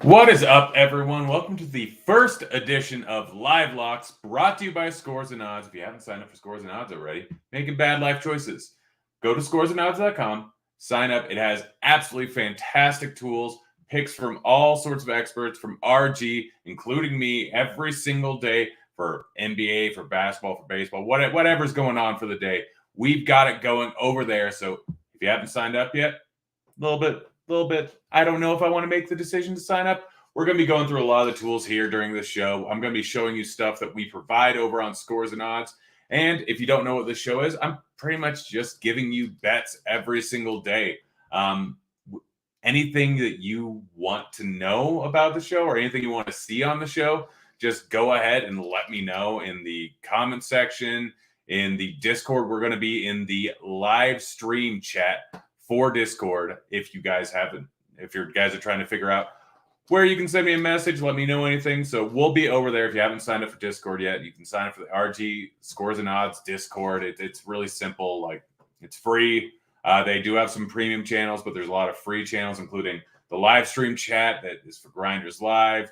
What is up, everyone? Welcome to the first edition of Live Locks, brought to you by Scores and Odds. If you haven't signed up for Scores and Odds already, making bad life choices, go to scoresandodds.com, sign up. It has absolutely fantastic tools, picks from all sorts of experts, from RG, including me, every single day for NBA, for basketball, for baseball, whatever's going on for the day. We've got it going over there. So if you haven't signed up yet, a little bit. I don't know if I want to make the decision to sign up. We're going to be going through a lot of the tools here during this show. I'm going to be showing you stuff that we provide over on Scores and Odds. And if you don't know what this show is, I'm pretty much just giving you bets every single day. Anything that you want to know about the show or anything you want to see on the show, just go ahead and let me know in the comment section, in the Discord. We're going to be in the live stream chat for Discord. If you guys are trying to figure out where you can send me a message, let me know anything. So we'll be over there. If you haven't signed up for Discord yet, you can sign up for the RG Scores and Odds Discord. It's really simple. Like, it's free. They do have some premium channels, but there's a lot of free channels, including the live stream chat that is for Grinders Live.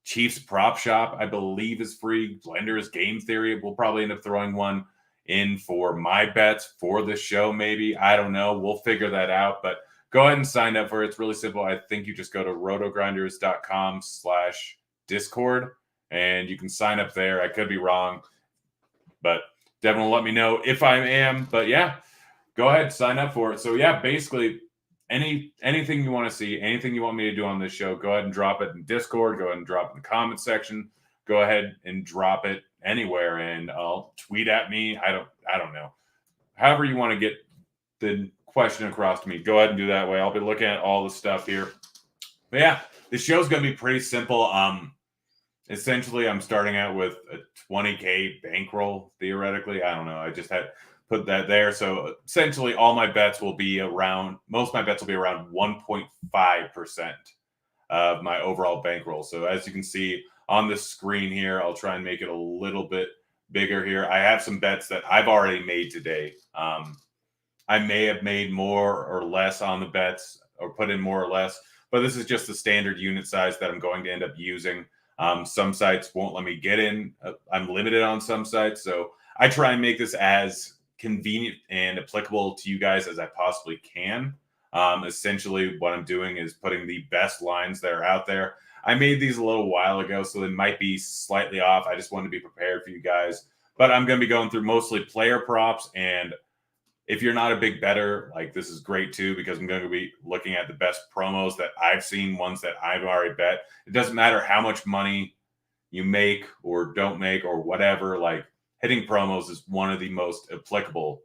Chiefs Prop Shop, I believe, is free. Blenders Game Theory, we'll probably end up throwing one in for my bets for the show, maybe. I don't know. We'll figure that out. But go ahead and sign up for it. It's really simple. I think you just go to rotogrinders.com/Discord and you can sign up there. I could be wrong, but definitely let me know if I am. But yeah, go ahead, sign up for it. So yeah, basically anything you want to see, anything you want me to do on this show, go ahead and drop it in Discord. Go ahead and drop it in the comment section. Go ahead and drop it anywhere, and I'll tweet at me. I don't know. However you want to get the question across to me, go ahead and do that way. I'll be looking at all the stuff here. But yeah, the show's going to be pretty simple. Essentially, I'm starting out with a 20K bankroll, theoretically. I don't know. I just had put that there. So essentially, most of my bets will be around 1.5% of my overall bankroll. So as you can see on the screen here, I'll try and make it a little bit bigger here. I have some bets that I've already made today. I may have made more or less on the bets, or put in more or less, but this is just the standard unit size that I'm going to end up using. Some sites won't let me get in. I'm limited on some sites, so I try and make this as convenient and applicable to you guys as I possibly can. Essentially, what I'm doing is putting the best lines that are out there. I made these a little while ago, so they might be slightly off. I just wanted to be prepared for you guys. But I'm going to be going through mostly player props, and if you're not a big bettor, like, this is great too, because I'm going to be looking at the best promos that I've seen, ones that I've already bet. It doesn't matter how much money you make or don't make or whatever. Like, hitting promos is one of the most applicable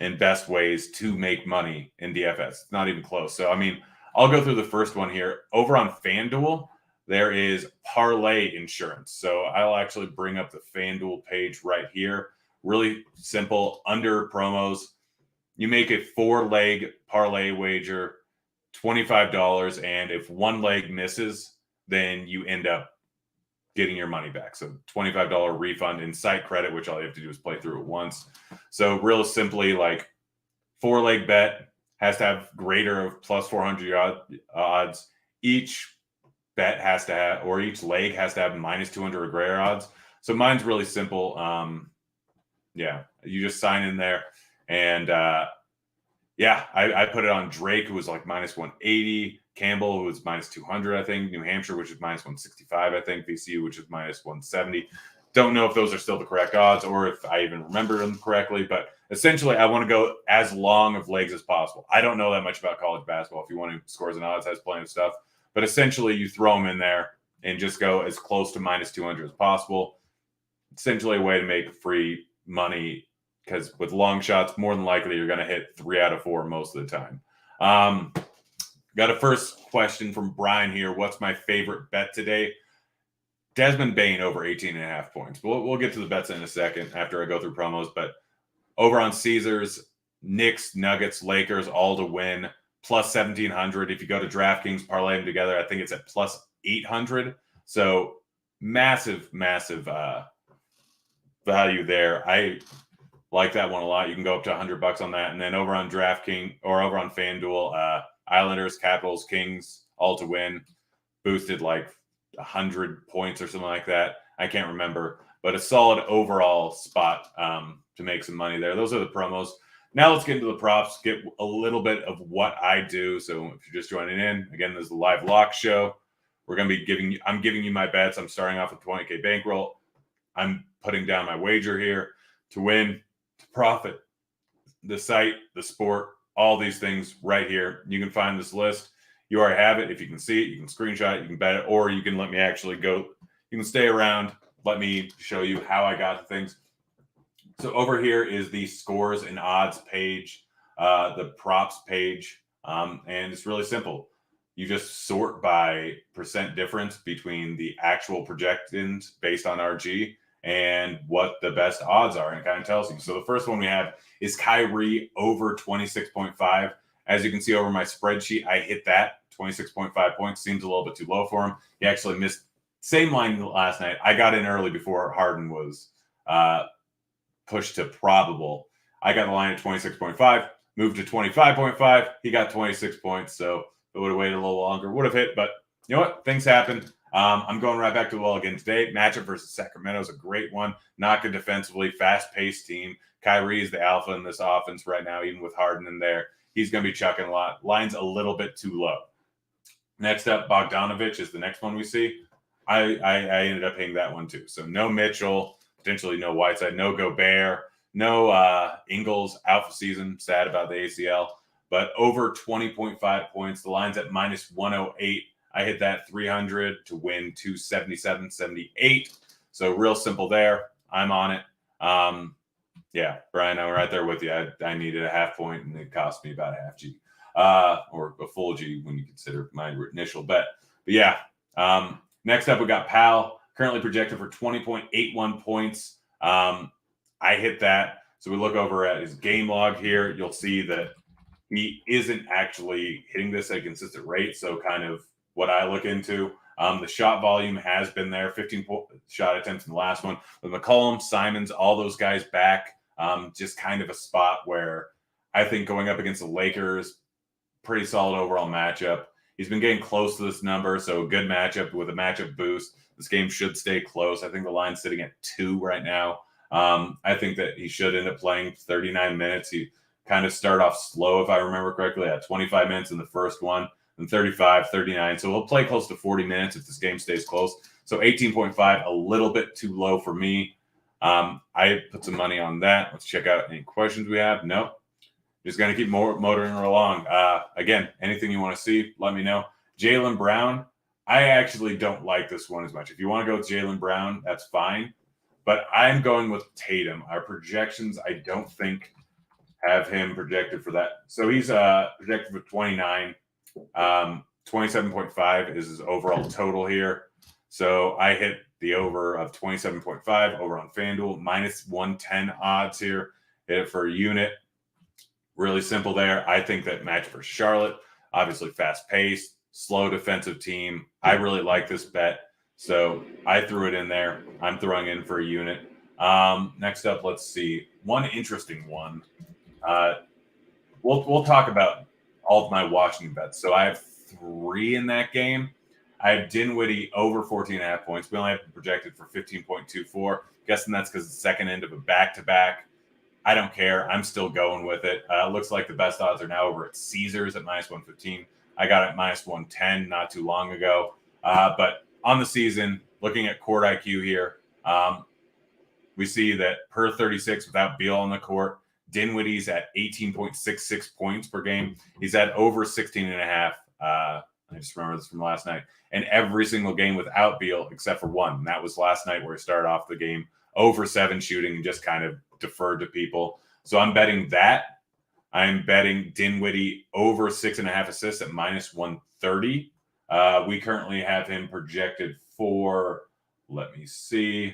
and best ways to make money in DFS. It's not even close. So, I mean, I'll go through the first one here. Over on FanDuel, there is parlay insurance. So I'll actually bring up the FanDuel page right here. Really simple. Under promos, you make a 4-leg parlay wager, $25, and if one leg misses, then you end up getting your money back. So $25 refund in site credit, which all you have to do is play through it once. So real simply, like, 4-leg bet has to have greater of plus 400 odds. Each bet has to have, or each leg has to have minus 200 or greater odds. So mine's really simple. Yeah, you just sign in there. And yeah, I put it on Drake, who was like minus 180. Campbell, who was minus 200, I think. New Hampshire, which is minus 165, I think. VCU, which is minus 170. Don't know if those are still the correct odds or if I even remember them correctly. But essentially, I want to go as long of legs as possible. I don't know that much about college basketball. If you want to, Scores and Odds has plenty of stuff. But essentially, you throw them in there and just go as close to minus 200 as possible. Essentially a way to make free money, because with long shots, more than likely, you're going to hit 3 out of 4 most of the time. Got a first question from Brian here. What's my favorite bet today? Desmond Bain over 18.5 points. We'll get to the bets in a second after I go through promos. But over on Caesars, Knicks, Nuggets, Lakers, all to win, plus 1,700. If you go to DraftKings, parlay them together, I think it's at plus 800. So massive value there. I like that one a lot. You can go up to $100 on that. And then over on DraftKings, or over on FanDuel, Islanders, Capitals, Kings, all to win, boosted like 100 points or something like that. I can't remember, but a solid overall spot to make some money there. Those are the promos. Now let's get into the props, get a little bit of what I do. So if you're just joining in, again, this is the live lock show. We're going to be I'm giving you my bets. I'm starting off with 20K bankroll. I'm putting down my wager here to win, to profit. The site, the sport, all these things right here. You can find this list. You already have it. If you can see it, you can screenshot it, you can bet it, or you can let me actually go. You can stay around. Let me show you how I got the things. So over here is the scores and odds page, the props page, and it's really simple. You just sort by percent difference between the actual projections based on RG and what the best odds are, and it kind of tells you. So the first one we have is Kyrie over 26.5. As you can see over my spreadsheet, I hit that 26.5 points. Seems a little bit too low for him. He actually missed same line last night. I got in early before Harden was pushed to probable. I got the line at 26.5, moved to 25.5. He got 26 points, so it would have waited a little longer. Would have hit, but you know what? Things happen. I'm going right back to the well again today. Matchup versus Sacramento is a great one. Not good defensively, fast-paced team. Kyrie is the alpha in this offense right now, even with Harden in there. He's going to be chucking a lot. Line's a little bit too low. Next up, Bogdanovich is the next one we see. I ended up hitting that one too. So no Mitchell, potentially no Whiteside, no Gobert, no Ingles out for season. Sad about the ACL. But over 20.5 points. The line's at minus 108. I hit that 300 to win 277.78. So real simple there. I'm on it. Yeah, Brian, I'm right there with you. I needed a half point, and it cost me about a half G, or a full G when you consider my initial bet. But yeah, next up we got Powell, currently projected for 20.81 points. I hit that. So we look over at his game log here. You'll see that he isn't actually hitting this at a consistent rate. So kind of what I look into. The shot volume has been there, 15 shot attempts in the last one. With McCollum, Simons, all those guys back, just kind of a spot where I think going up against the Lakers, pretty solid overall matchup. He's been getting close to this number, so good matchup with a matchup boost. This game should stay close. I think the line's sitting at 2 right now. I think that he should end up playing 39 minutes. He kind of started off slow, if I remember correctly, at 25 minutes in the first one. And 35, 39. So he'll play close to 40 minutes if this game stays close. So 18.5, a little bit too low for me. I put some money on that. Let's check out any questions we have. Nope. Just going to keep motoring along. Again, anything you want to see, let me know. Jaylen Brown, I actually don't like this one as much. If you want to go with Jaylen Brown, that's fine. But I'm going with Tatum. Our projections, I don't think, have him projected for that. So he's projected for 29. 27.5 is his overall total here. So I hit the over of 27.5 over on FanDuel, minus 110 odds here. Hit it for a unit. Really simple there. I think that match for Charlotte, obviously fast paced, slow defensive team. I really like this bet. So I threw it in there. I'm throwing in for a unit. Next up, let's see. One interesting one. We'll talk about all of my Washington bets. So I have 3 in that game. I have Dinwiddie over 14.5 points. We only have him projected for 15.24. Guessing that's because the second end of a back-to-back. I don't care. I'm still going with it. Looks like the best odds are now over at Caesars at minus 115. I got it minus 110 not too long ago. But on the season, looking at court IQ here, we see that per 36 without Beal on the court, Dinwiddie's at 18.66 points per game. He's at over 16.5. I just remember this from last night. And every single game without Beal, except for one. And that was last night where he started off the game over 7 shooting and just kind of deferred to people. So I'm betting that. I'm betting Dinwiddie over 6.5 assists at minus 130. We currently have him projected for, let me see.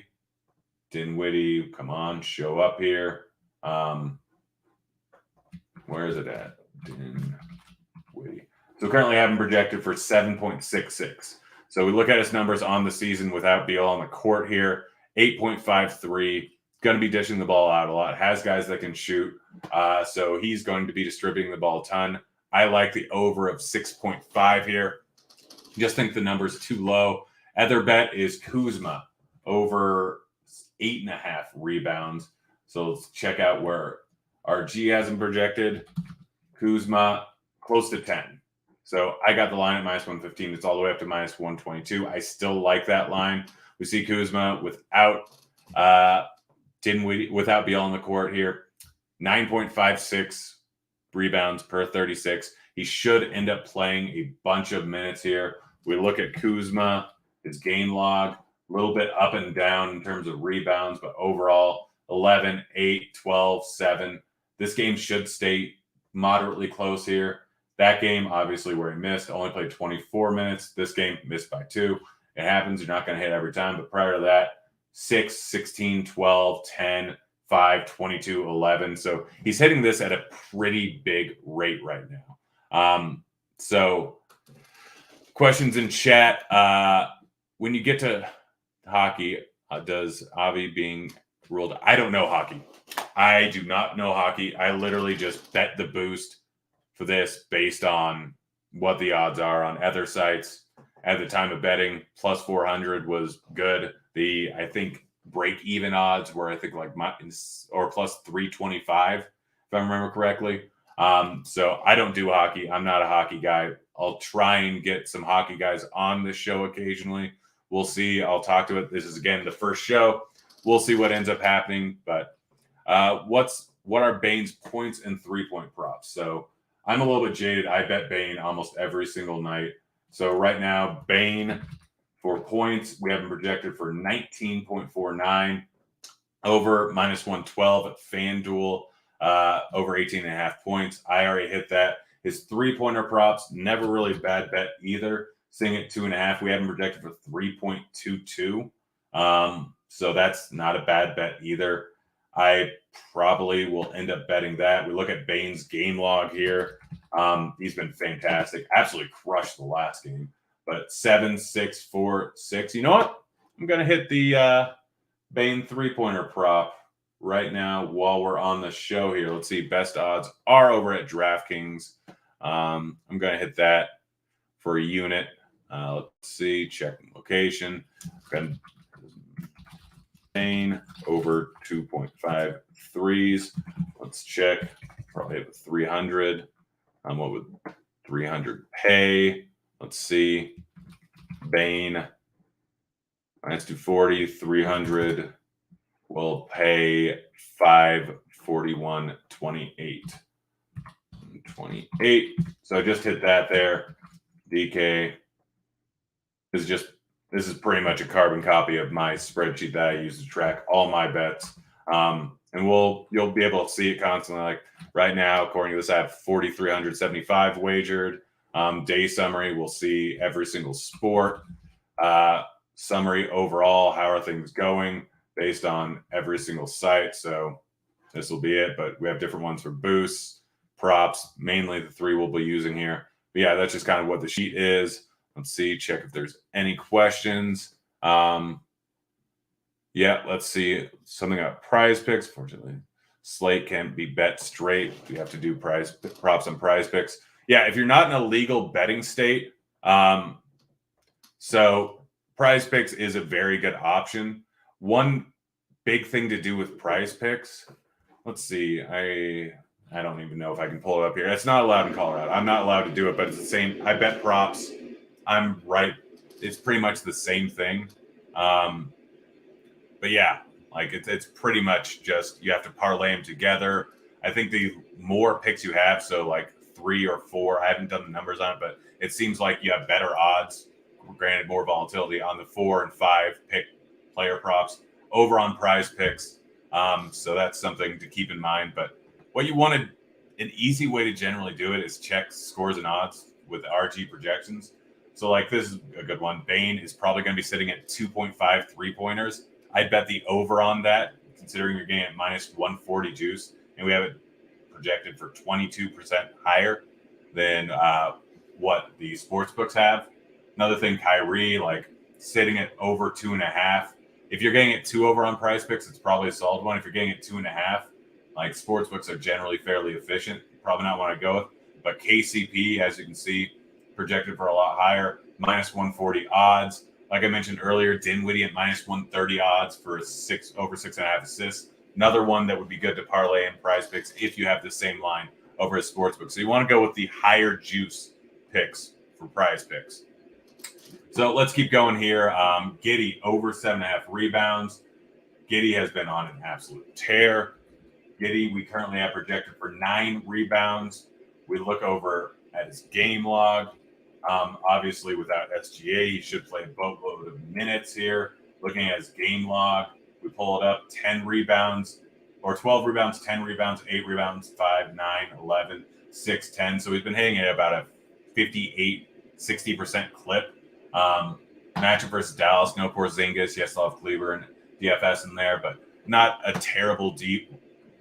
Dinwiddie, come on, show up here. Where is it at? Dinwiddie. So currently I have him projected for 7.66. So we look at his numbers on the season without Beal on the court here. 8.53. Going to be dishing the ball out a lot. Has guys that can shoot. So he's going to be distributing the ball a ton. I like the over of 6.5 here. Just think the number's too low. Other bet is Kuzma over 8.5 rebounds. So let's check out where RG has him projected. Kuzma close to 10. So I got the line at minus 115. It's all the way up to minus 122. I still like that line. We see Kuzma without Beal on the court here. 9.56 rebounds per 36. He should end up playing a bunch of minutes here. We look at Kuzma, his game log, a little bit up and down in terms of rebounds, but overall 11, 8, 12, 7. This game should stay moderately close here. That game, obviously, where he missed, only played 24 minutes. This game, missed by 2. It happens. You're not going to hit every time. But prior to that, 6, 16, 12, 10, 5, 22, 11. So he's hitting this at a pretty big rate right now. So questions in chat. When you get to hockey, does Avi being ruled? I don't know hockey. I do not know hockey. I literally just bet the boost for this based on what the odds are on other sites. At the time of betting, plus 400 was good. I think break-even odds were, I think, or plus 325, if I remember correctly. So I don't do hockey. I'm not a hockey guy. I'll try and get some hockey guys on this show occasionally. We'll see. I'll talk to it. This is, again, the first show. We'll see what ends up happening. But what are Bane's points and three-point props? So I'm a little bit jaded. I bet Bane almost every single night. So right now, Bane for points, we have him projected for 19.49, over minus 112 at FanDuel, over 18.5 points. I already hit that. His three-pointer props, never really bad bet either. Sitting at 2.5, we have him projected for 3.22. So that's not a bad bet either. I probably will end up betting that. We look at Bane's game log here. He's been fantastic. Absolutely crushed the last game. But 7, 6, 4, 6. You know what? I'm going to hit the Bane three-pointer prop right now while we're on the show here. Let's see. Best odds are over at DraftKings. I'm going to hit that for a unit. Let's see. Checking location. Bane over 2.5 threes. Let's check. Probably have a 300. What would 300 pay? Let's see. Bane minus 240, 300 will pay 541.28. 28. So I just hit that there. DK is this is pretty much a carbon copy of my spreadsheet that I use to track all my bets. And you'll be able to see it constantly. Like right now, according to this, I have 4,375 wagered. Day summary, we'll see every single sport. Summary overall, how are things going based on every single site. So this will be it, but we have different ones for boosts, props, mainly the 3 we'll be using here. But yeah, that's just kind of what the sheet is. Let's see, check if there's any questions. Yeah, let's see. Something about PrizePicks. Fortunately, slate can't be bet straight. You have to do props on PrizePicks. Yeah, if you're not in a legal betting state, so PrizePicks is a very good option. One big thing to do with PrizePicks, let's see, I don't even know if I can pull it up here. It's not allowed in Colorado. I'm not allowed to do it, but it's the same. I bet props. I'm right. It's pretty much the same thing. But yeah, like it's pretty much just you have to parlay them together. I think the more picks you have, so like 3 or 4, I haven't done the numbers on it, but it seems like you have better odds, granted more volatility on the 4 and 5 pick player props over on PrizePicks. So that's something to keep in mind. But what you wanted, an easy way to generally do it is check scores and odds with RG projections. So like this is a good one. Bane is probably going to be sitting at 2.5 three-pointers. I'd bet the over on that, considering you're getting at minus 140 juice, and we have it projected for 22% higher than what the sports books have. Another thing, Kyrie, like sitting at over 2.5. If you're getting it 2 over on PrizePicks, it's probably a solid one. If you're getting it 2.5, like sports books are generally fairly efficient. You probably not want to go with. But KCP, as you can see, projected for a lot higher. minus 140 odds. Like I mentioned earlier, Dinwiddie at minus 130 odds for over 6.5 assists. Another one that would be good to parlay in PrizePicks if you have the same line over a sportsbook. So you want to go with the higher juice picks for PrizePicks. So let's keep going here. Giddey over 7.5 rebounds. Giddey has been on an absolute tear. Giddey, we currently have projected for 9 rebounds. We look over at his game log. Obviously, without SGA, he should play a boatload of minutes here. Looking at his game log, we pull it up 10 rebounds or 12 rebounds, 10 rebounds, 8 rebounds, 5, 9, 11, 6, 10. So he's been hitting it about a 58, 60% clip. Matchup versus Dallas, no Porzingis. Yes, I'll have Kleber and DFS in there, but not a terrible deep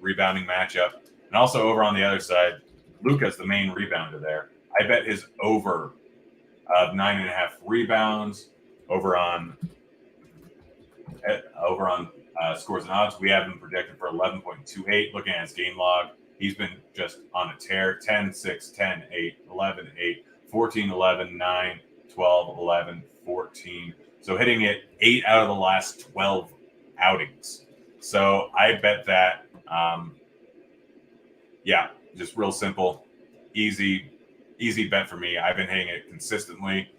rebounding matchup. And also over on the other side, Luka's the main rebounder there. I bet his over of 9.5 rebounds over on Scores and Odds. We have him projected for 11.28. Looking at his game log, he's been just on a tear. 10, 6, 10, 8, 11, 8, 14, 11, 9, 12, 11, 14. So hitting it 8 out of the last 12 outings. So I bet that, just real simple, easy bet for me. I've been hitting it consistently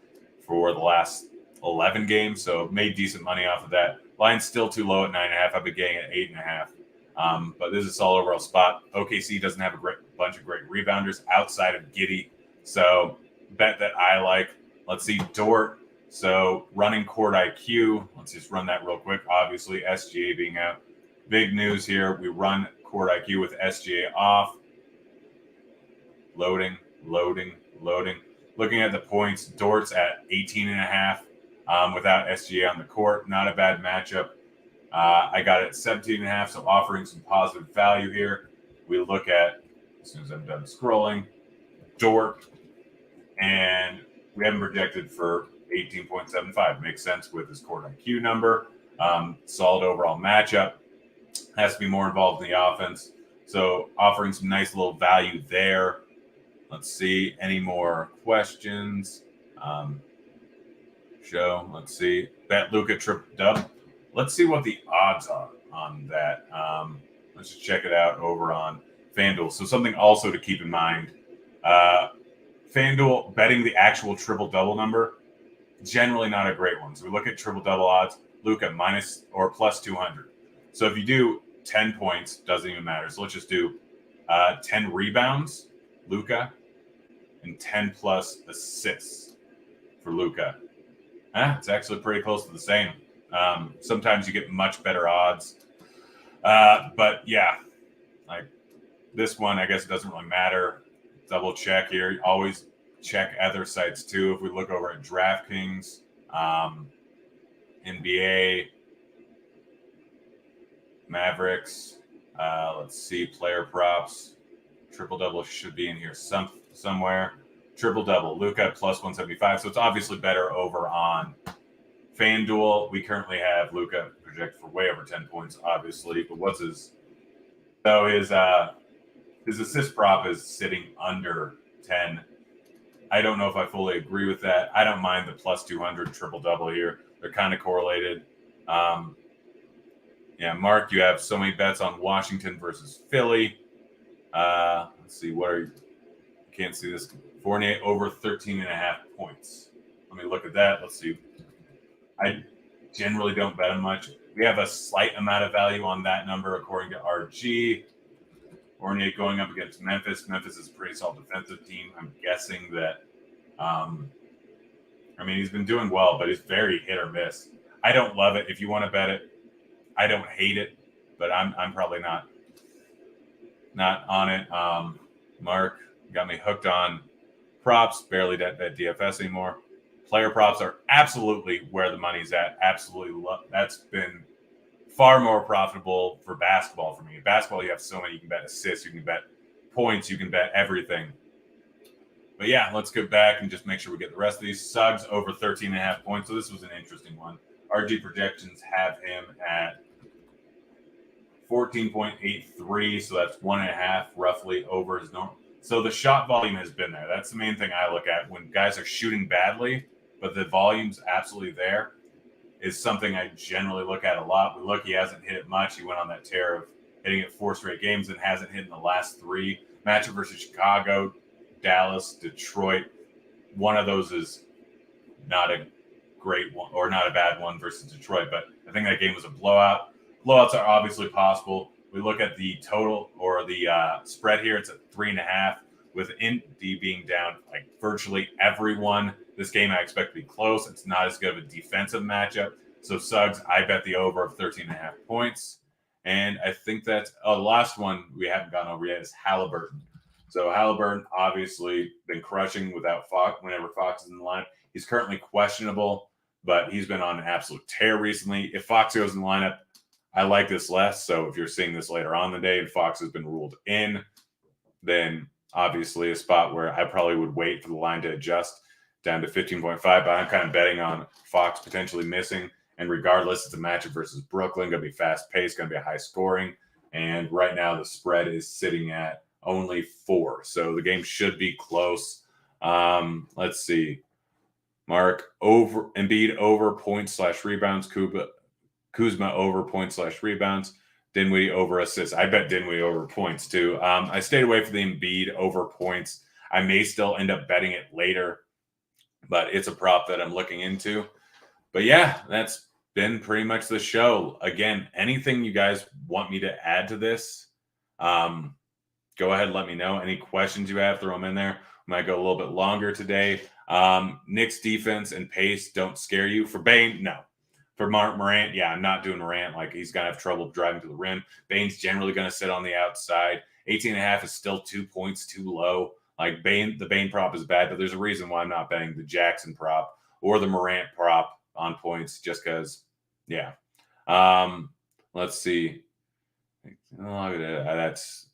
for the last 11 games, so made decent money off of that. Line's still too low at 9.5. I've been getting at 8.5. But this is a solid overall spot. OKC doesn't have a bunch of great rebounders outside of Giddey, so bet that I like. Let's see, Dort. So running court IQ. Let's just run that real quick. Obviously, SGA being out. Big news here. We run court IQ with SGA off. Loading. Looking at the points, Dort's at 18.5 without SGA on the court. Not a bad matchup. I got it at 17.5, so offering some positive value here. We look at, as soon as I'm done scrolling, Dort, and we have him projected for 18.75. Makes sense with his court IQ number. Solid overall matchup. Has to be more involved in the offense. So offering some nice little value there. Let's see. Any more questions? Let's see. Bet Luka triple dub. Let's see what the odds are on that. Let's just check it out over on FanDuel. So something also to keep in mind. FanDuel betting the actual triple-double number, generally not a great one. So we look at triple-double odds, Luka minus or plus 200. So if you do 10 points, doesn't even matter. So let's just do 10 rebounds, Luka, and 10 plus assists for Luka. It's actually pretty close to the same. Sometimes you get much better odds. But yeah, like this one, I guess it doesn't really matter. Double check here. Always check other sites too. If we look over at DraftKings, NBA, Mavericks, let's see, player props. Triple double should be in here somewhere. Triple double, Luka plus 175. So it's obviously better over on FanDuel. We currently have Luka projected for way over 10 points, obviously. But what's his? So his assist prop is sitting under 10. I don't know if I fully agree with that. I don't mind the plus 200 triple double here. They're kind of correlated. Mark, you have so many bets on Washington versus Philly. Let's see, what are you? Can't see this. Fournier over 13.5 points. Let me look at that. Let's see. I generally don't bet him much. We have a slight amount of value on that number according to RG. Fournier going up against Memphis. Memphis is a pretty solid defensive team. I'm guessing that, he's been doing well, but he's very hit or miss. I don't love it. If you want to bet it, I don't hate it, but I'm probably not on it. Mark got me hooked on props. Barely bet DFS anymore. Player props are absolutely where the money's at. Absolutely, that's been far more profitable for basketball for me. In basketball, you have so many. You can bet assists, you can bet points, you can bet everything. But yeah, let's go back and just make sure we get the rest of these. Suggs over 13.5 points. So this was an interesting one. RG projections have him at 14.83, so that's 1.5 roughly over his normal. So the shot volume has been there. That's the main thing I look at. When guys are shooting badly, but the volume's absolutely there. Is something I generally look at a lot. He hasn't hit it much. He went on that tear of hitting it 4 straight games and hasn't hit in the last 3. Matchup versus Chicago, Dallas, Detroit. One of those is not a great one or not a bad one versus Detroit, but I think that game was a blowout. Blowouts are obviously possible. We look at the total or the spread here. It's at 3.5 with Indy being down like virtually everyone. This game I expect to be close. It's not as good of a defensive matchup. So Suggs, I bet the over of 13.5 points. And I think that's the last one we haven't gone over yet is Halliburton. So Halliburton obviously been crushing without Fox whenever Fox is in the lineup. He's currently questionable, but he's been on an absolute tear recently. If Fox goes in the lineup, I like this less. So if you're seeing this later on in the day and Fox has been ruled in, then obviously a spot where I probably would wait for the line to adjust down to 15.5. But I'm kind of betting on Fox potentially missing. And regardless, it's a matchup versus Brooklyn. Going to be fast paced, going to be high scoring. And right now the spread is sitting at only 4. So the game should be close. Let's see. Mark over Embiid over points/rebounds. Kuzma over points/rebounds. Dinwiddie over assists. I bet Dinwiddie over points too. I stayed away from the Embiid over points. I may still end up betting it later, but it's a prop that I'm looking into. But yeah, that's been pretty much the show. Again, anything you guys want me to add to this, go ahead and let me know. Any questions you have, throw them in there. Might go a little bit longer today. Knicks defense and pace don't scare you. For Bane, no. For Morant, yeah, I'm not doing Morant. Like, he's going to have trouble driving to the rim. Bane's generally going to sit on the outside. 18.5 is still 2 points too low. Like, the Bane prop is bad, but there's a reason why I'm not betting the Jackson prop or the Morant prop on points just because, yeah. Let's see. That's,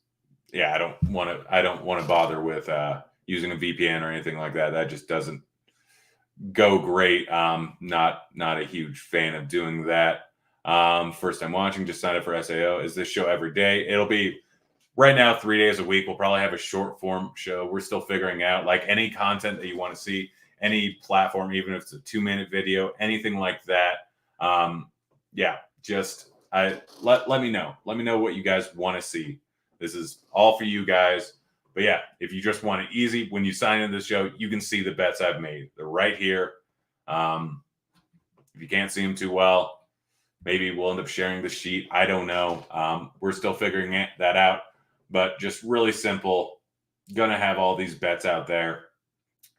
yeah, I don't want to bother with using a VPN or anything like that. That just doesn't go great. Not a huge fan of doing that. First time watching, just sign up for SAO. Is this show every day? It'll be right now 3 days a week. We'll probably have a short form show. We're still figuring out like any content that you want to see, any platform, even if it's a 2-minute video, anything like that. Yeah, just let me know. Let me know what you guys want to see. This is all for you guys. But yeah, if you just want it easy, when you sign into the show, you can see the bets I've made. They're right here. If you can't see them too well, maybe we'll end up sharing the sheet. I don't know. We're still figuring that out. But just really simple. Gonna have all these bets out there.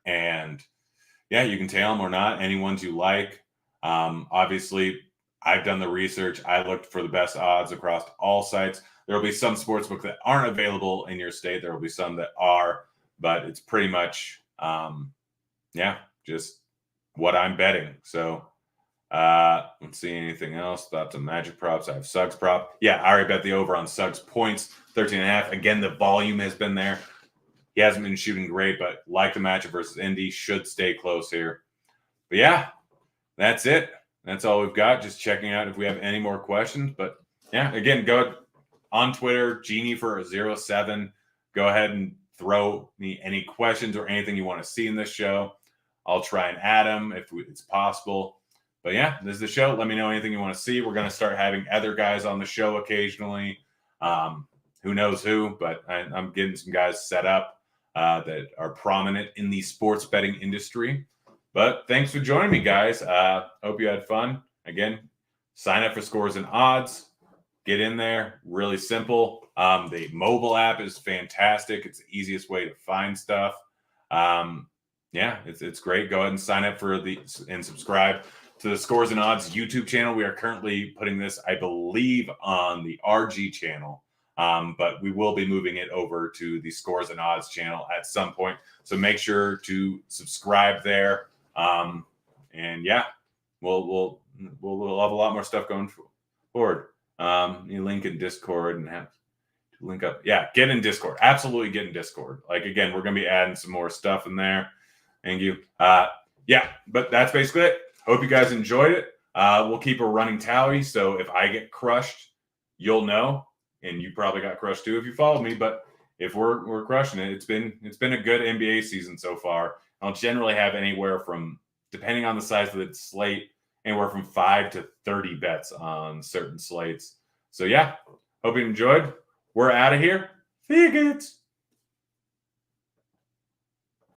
And yeah, you can tail them or not. Any ones you like. Obviously, I've done the research. I looked for the best odds across all sites. There will be some sportsbooks that aren't available in your state. There will be some that are, but it's pretty much, yeah, just what I'm betting. So let's see anything else. Thoughts on Magic props. I have Suggs prop. Yeah, I already bet the over on Suggs points, 13.5. Again, the volume has been there. He hasn't been shooting great, but like the matchup versus Indy, should stay close here. But yeah, that's it. That's all we've got. Just checking out if we have any more questions. But yeah, again, go on Twitter, Genie for 07. Go ahead and throw me any questions or anything you want to see in this show. I'll try and add them if it's possible. But yeah, this is the show. Let me know anything you want to see. We're going to start having other guys on the show occasionally. Who knows who, but I'm getting some guys set up that are prominent in the sports betting industry. But thanks for joining me, guys. Hope you had fun. Again, sign up for Scores and Odds. Get in there. Really simple. The mobile app is fantastic. It's the easiest way to find stuff. Yeah, it's great. Go ahead and sign up and subscribe to the Scores and Odds YouTube channel. We are currently putting this, I believe, on the RG channel. But we will be moving it over to the Scores and Odds channel at some point. So make sure to subscribe there. And yeah, we'll have a lot more stuff going forward. You link in Discord and have to link up. Yeah, get in Discord. Absolutely get in Discord. Like, again, we're going to be adding some more stuff in there. Thank you. Yeah, but that's basically it. Hope you guys enjoyed it. We'll keep a running tally. So if I get crushed, you'll know. And you probably got crushed too if you follow me. But if we're crushing it, it's been a good NBA season so far. I'll generally have anywhere from depending on the size of the slate, anywhere from 5 to 30 bets on certain slates. So yeah, hope you enjoyed. We're out of here. See you, kids.